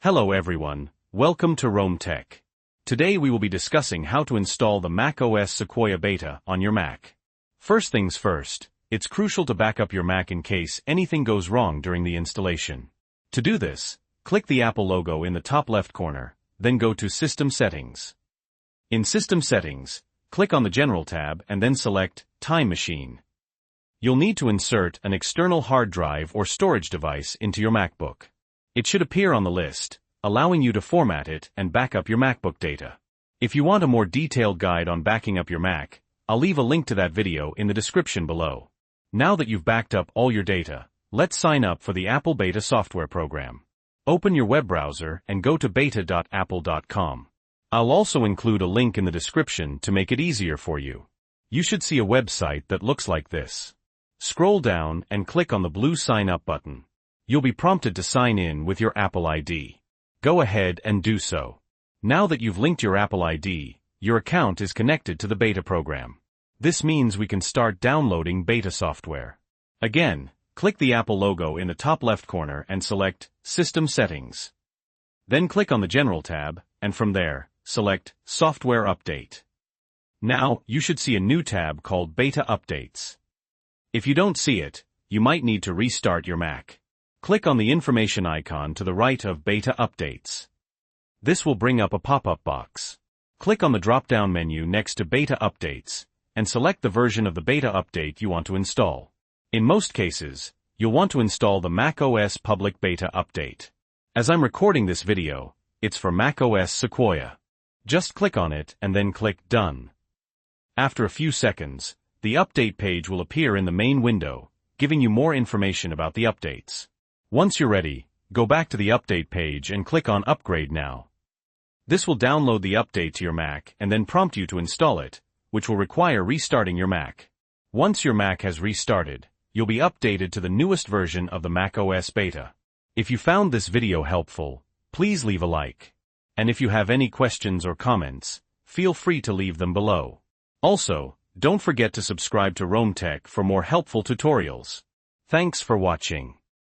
Hello everyone, welcome to Rome Tech. Today we will be discussing how to install the macOS Sequoia beta on your Mac. First things first, it's crucial to back up your Mac in case anything goes wrong during the installation. To do this, click the Apple logo in the top left corner, then go to System Settings. In System Settings, click on the General tab and then select Time Machine. You'll need to insert an external hard drive or storage device into your MacBook. It should appear on the list, allowing you to format it and back up your MacBook data. If you want a more detailed guide on backing up your Mac, I'll leave a link to that video in the description below. Now that you've backed up all your data, let's sign up for the Apple Beta software program. Open your web browser and go to beta.apple.com. I'll also include a link in the description to make it easier for you. You should see a website that looks like this. Scroll down and click on the blue Sign Up button. You'll be prompted to sign in with your Apple ID. Go ahead and do so. Now that you've linked your Apple ID, your account is connected to the beta program. This means we can start downloading beta software. Again, click the Apple logo in the top left corner and select System Settings. Then click on the General tab, and from there, select Software Update. Now, you should see a new tab called Beta Updates. If you don't see it, you might need to restart your Mac. Click on the information icon to the right of Beta Updates. This will bring up a pop-up box. Click on the drop-down menu next to Beta Updates, and select the version of the beta update you want to install. In most cases, you'll want to install the macOS Public Beta Update. As I'm recording this video, it's for macOS Sequoia. Just click on it and then click Done. After a few seconds, the update page will appear in the main window, giving you more information about the updates. Once you're ready, go back to the update page and click on Upgrade Now. This will download the update to your Mac and then prompt you to install it, which will require restarting your Mac. Once your Mac has restarted, you'll be updated to the newest version of the macOS beta. If you found this video helpful, please leave a like. And if you have any questions or comments, feel free to leave them below. Also, don't forget to subscribe to Rome Tech for more helpful tutorials. Thanks for watching.